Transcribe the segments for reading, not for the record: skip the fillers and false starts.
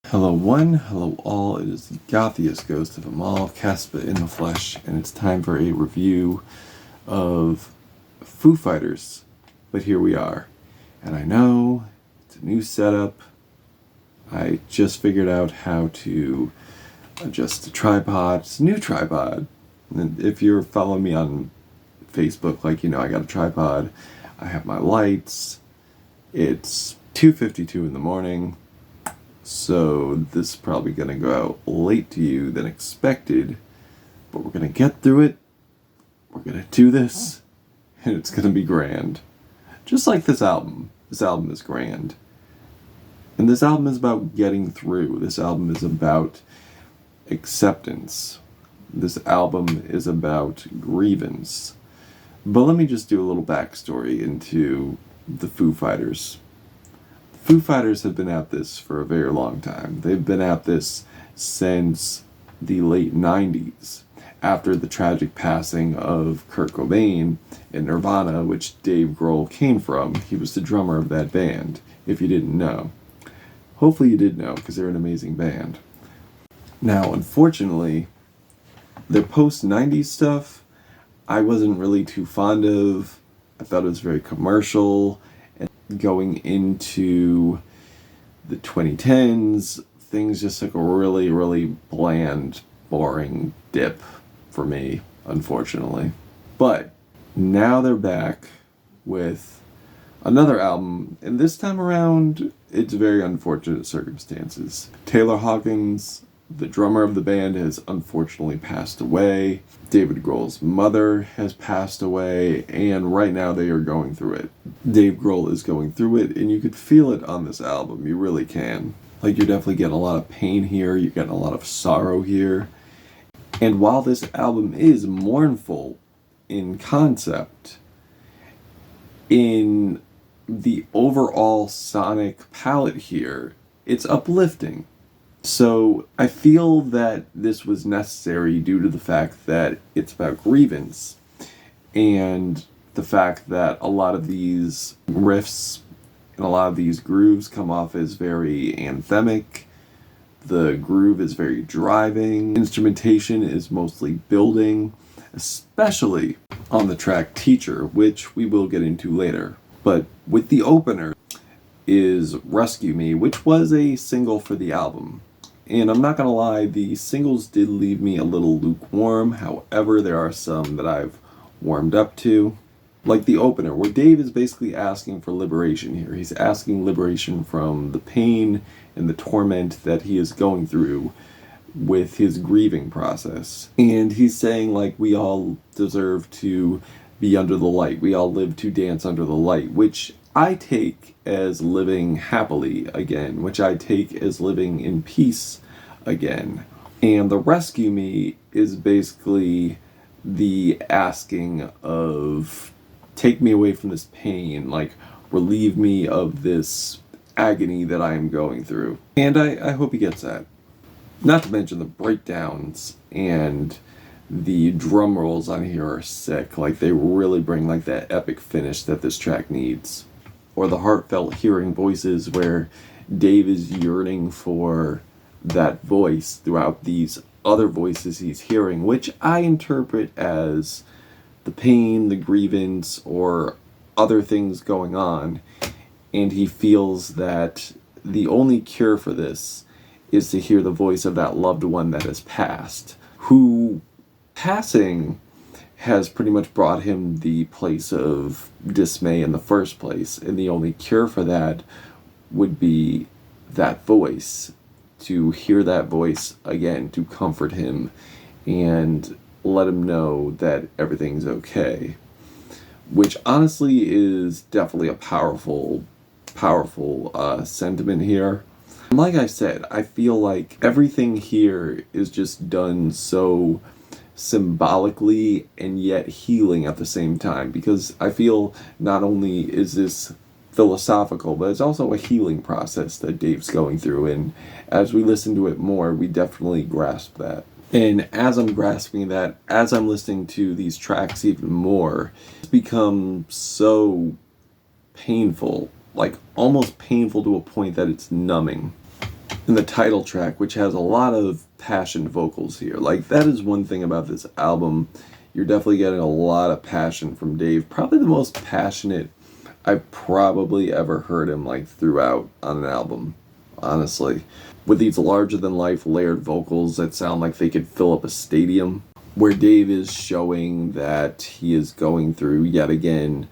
Hello one, hello all, it is the gothiest ghost of them all, Caspa in the flesh, and it's time for a review of Foo Fighters. But here we are. And I know, it's a new setup. I just figured out how to adjust the tripod. It's a new tripod. And if you're following me on Facebook, I got a tripod. I have my lights. It's 2:52 in the morning. So this is probably going to go out late to you than expected, but we're going to get through it. We're going to do this, and it's going to be grand. Just like this album. This album is grand. And this album is about getting through. This album is about acceptance. This album is about grievance. But let me just do a little backstory into the Foo Fighters. Foo Fighters have been at this for a very long time. They've been at this since the late 90s, after the tragic passing of Kurt Cobain in Nirvana, which Dave Grohl came from. He was the drummer of that band, if you didn't know. Hopefully you did know, because they're an amazing band. Now, unfortunately, their post-90s stuff, I wasn't really too fond of. I thought it was very commercial. Going into the 2010s, things just took a really, really bland, boring dip for me, unfortunately. But now they're back with another album, and this time around, it's very unfortunate circumstances. Taylor Hawkins, the drummer of the band, has unfortunately passed away. David Grohl's mother has passed away, and right now they are going through it. Dave Grohl is going through it, and you could feel it on this album. You really can. You're definitely getting a lot of pain here. You're getting a lot of sorrow here. And while this album is mournful in concept, in the overall sonic palette here, it's uplifting. So I feel that this was necessary due to the fact that it's about grievance, and the fact that a lot of these riffs and a lot of these grooves come off as very anthemic. The groove is very driving. Instrumentation is mostly building, especially on the track Teacher, which we will get into later. But with the opener is Rescue Me, which was a single for the album. And I'm not gonna lie, the singles did leave me a little lukewarm. However, there are some that I've warmed up to. Like the opener, where Dave is basically asking for liberation here. He's asking liberation from the pain and the torment that he is going through with his grieving process. And he's saying, we all deserve to be under the light. We all live to dance under the light, which I take as living happily again, which I take as living in peace again. And the Rescue Me is basically the asking of, take me away from this pain, relieve me of this agony that I am going through. And I hope he gets that. Not to mention the breakdowns and the drum rolls on here are sick. They really bring that epic finish that this track needs. Or the heartfelt hearing voices where Dave is yearning for that voice throughout these other voices he's hearing, which I interpret as the pain, the grievance, or other things going on. And he feels that the only cure for this is to hear the voice of that loved one that has passed, who passing has pretty much brought him the place of dismay in the first place, and the only cure for that would be that voice, to hear that voice again, to comfort him and let him know that everything's okay, which honestly is definitely a powerful sentiment here. Like I said, I feel like everything here is just done so symbolically and yet healing at the same time, because I feel not only is this philosophical, but it's also a healing process that Dave's going through, and as we listen to it more, we definitely grasp that. And as I'm grasping that, as I'm listening to these tracks even more, it's become so painful, almost painful to a point that it's numbing. in the title track, which has a lot of passion vocals here. Like, that is one thing about this album. You're definitely getting a lot of passion from Dave. Probably the most passionate I've probably ever heard him, like, throughout on an album, honestly. With these larger-than-life layered vocals that sound like they could fill up a stadium, where Dave is showing that he is going through, yet again,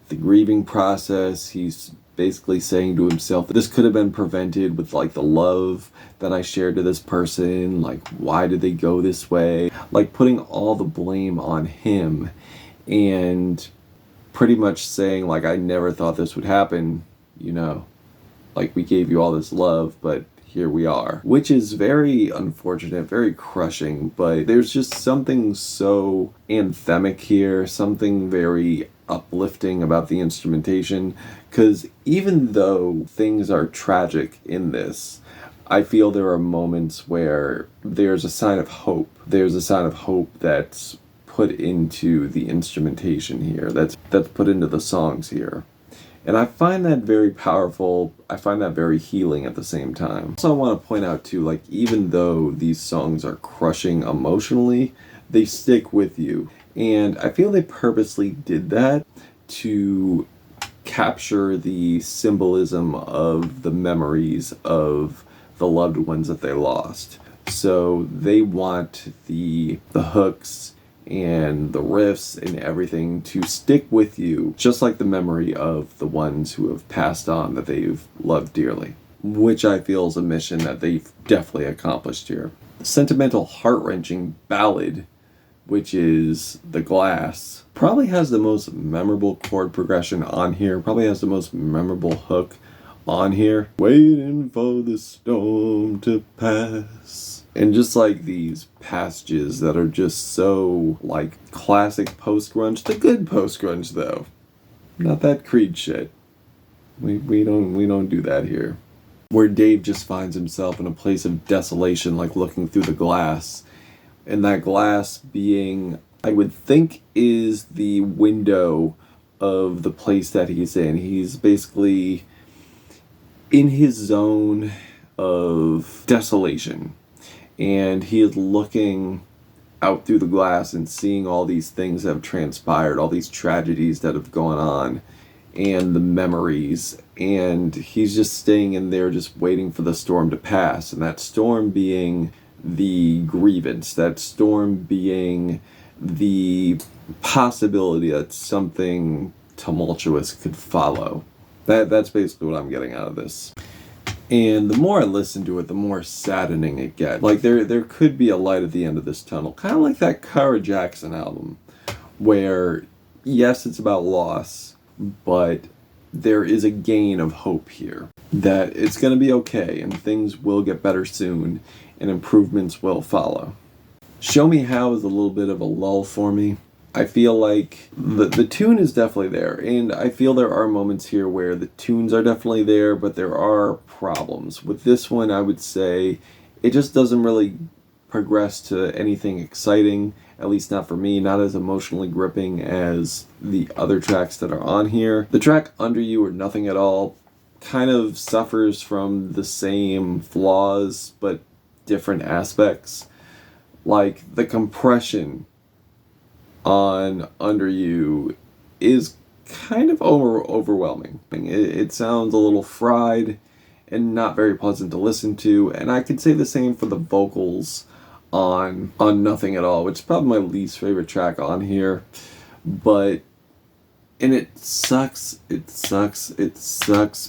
the grieving process. He's basically saying to himself, this could have been prevented with, like, the love that I shared to this person. Like, why did they go this way? Like, putting all the blame on him and pretty much saying, like, I never thought this would happen, you know, like, we gave you all this love, but here we are. Which is very unfortunate, very crushing, but there's just something so anthemic here, something very uplifting about the instrumentation, because even though things are tragic in this, I feel there are moments where there's a sign of hope. There's a sign of hope that's put into the instrumentation here, that's put into the songs here. And I find that very powerful. I find that very healing at the same time. Also, I want to point out too, like, even though these songs are crushing emotionally, they stick with you. And I feel they purposely did that to capture the symbolism of the memories of the loved ones that they lost. So they want the hooks and the riffs and everything to stick with you, just like the memory of the ones who have passed on that they've loved dearly, which I feel is a mission that they've definitely accomplished here. Sentimental, heart-wrenching ballad, which is The Glass, probably has the most memorable chord progression on here, probably has the most memorable hook on here. Waiting for the storm to pass. And just like these passages that are just so, like, classic post-grunge, the good post-grunge though. Not that Creed shit. We don't do that here. Where Dave just finds himself in a place of desolation, like looking through the glass. And that glass being, I would think, is the window of the place that he's in. He's basically in his zone of desolation. And he is looking out through the glass and seeing all these things that have transpired, all these tragedies that have gone on, and the memories. And he's just staying in there just waiting for the storm to pass. And that storm being the grievance, that storm being the possibility that something tumultuous could follow. That's basically what I'm getting out of this. And the more I listen to it, the more saddening it gets. Like, there could be a light at the end of this tunnel. Kind of like that Cara Jackson album, where, yes, it's about loss, but there is a gain of hope here. That it's going to be okay, and things will get better soon, and improvements will follow. Show Me How is a little bit of a lull for me. I feel like the tune is definitely there, and I feel there are moments here where the tunes are definitely there, but there are problems. With this one, I would say it just doesn't really progress to anything exciting, at least not for me, not as emotionally gripping as the other tracks that are on here. The track Under You or Nothing at All kind of suffers from the same flaws, but different aspects. Like, the compression on Under You is kind of overwhelming. It sounds a little fried and not very pleasant to listen to, and I could say the same for the vocals on Nothing at All, which is probably my least favorite track on here. And it sucks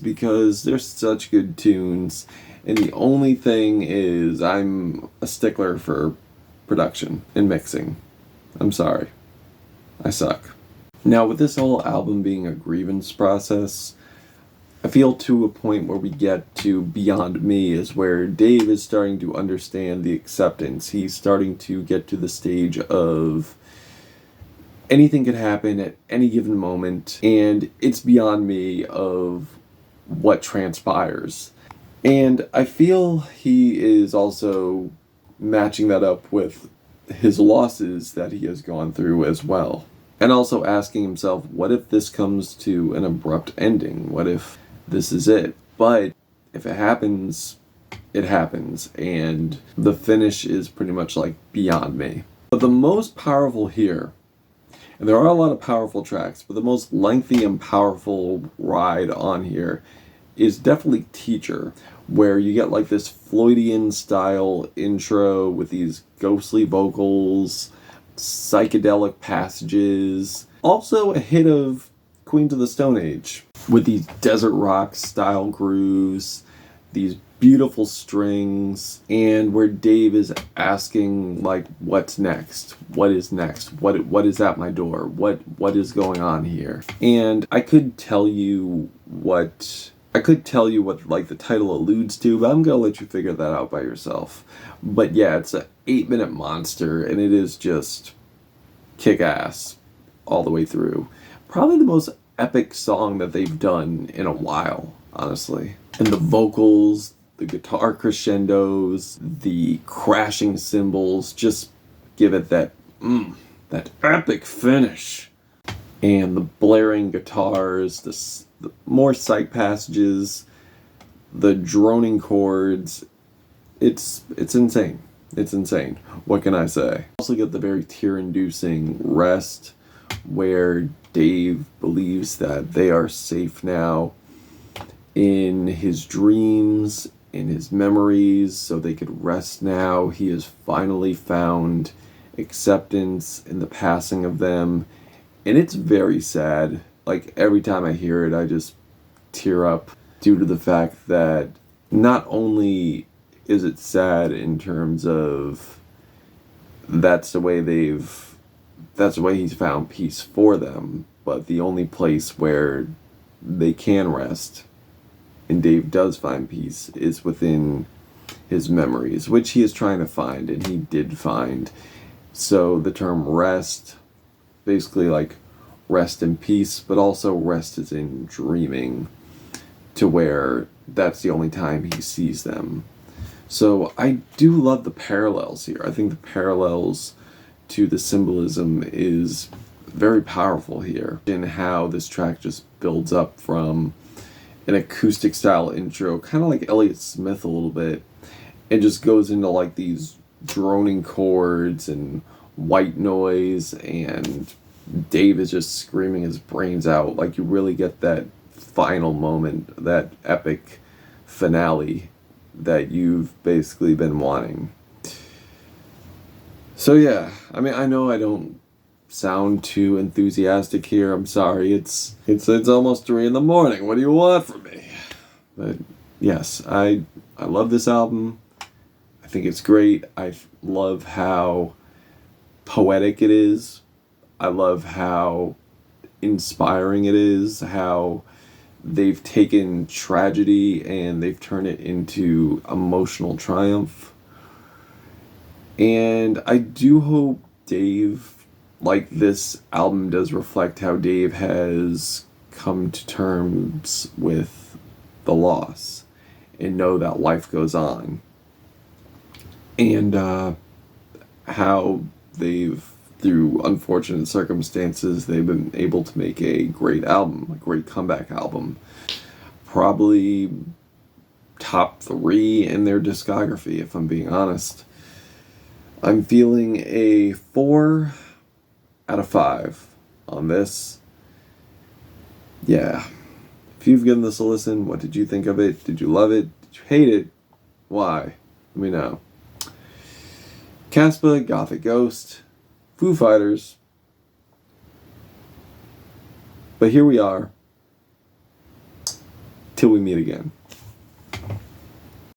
because they're such good tunes, and the only thing is I'm a stickler for production and mixing. I'm sorry. I suck. Now, with this whole album being a grievance process, I feel to a point where we get to Beyond Me is where Dave is starting to understand the acceptance. He's starting to get to the stage of anything could happen at any given moment, and it's beyond me of what transpires. And I feel he is also matching that up with his losses that he has gone through as well. And also asking himself, what if this comes to an abrupt ending? What if this is it? But if it happens, it happens, and the finish is pretty much like beyond me. But the most powerful here, and there are a lot of powerful tracks, but the most lengthy and powerful ride on here is definitely Teacher, where you get like this Floydian style intro with these ghostly vocals, psychedelic passages, also a hit of Queens of the Stone Age with these desert rock style grooves, these beautiful strings, and where Dave is asking like, what's next? What is next? What is at my door? What is going on here? And I could tell you what like the title alludes to, but I'm gonna let you figure that out by yourself. But yeah, it's an 8-minute monster, and it is just kick ass all the way through. Probably the most epic song that they've done in a while, honestly. And the vocals, the guitar crescendos, the crashing cymbals just give it that epic finish. And the blaring guitars, the more psych passages, the droning chords, it's insane. It's insane. What can I say? Also get the very tear-inducing Rest, where Dave believes that they are safe now in his dreams, in his memories, so they could rest now. He has finally found acceptance in the passing of them, and it's very sad. Like, every time I hear it, I just tear up due to the fact that not only is it sad in terms of that's the way he's found peace for them, but the only place where they can rest, and Dave does find peace, is within his memories, which he is trying to find, and he did find. So the term rest, basically like rest in peace, but also rest is in dreaming, to where that's the only time he sees them. So I do love the parallels here. I think the parallels to the symbolism is very powerful here in how this track just builds up from an acoustic style intro, kind of like Elliott Smith a little bit, and just goes into like these droning chords and white noise, and Dave is just screaming his brains out. Like, you really get that final moment, that epic finale that you've basically been wanting. So yeah, I mean, I know I don't sound too enthusiastic here. I'm sorry. It's almost 3 a.m. What do you want from me? But yes, I love this album. I think it's great. I love how poetic it is. I love how inspiring it is, how they've taken tragedy and they've turned it into emotional triumph. And I do hope this album does reflect how Dave has come to terms with the loss and know that life goes on. And how through unfortunate circumstances, they've been able to make a great album, a great comeback album. Probably top 3 in their discography, if I'm being honest. I'm feeling a 4 out of 5 on this. Yeah. If you've given this a listen, what did you think of it? Did you love it? Did you hate it? Why? Let me know. Caspa, Gothic Ghost, Foo Fighters. But here we are, till we meet again.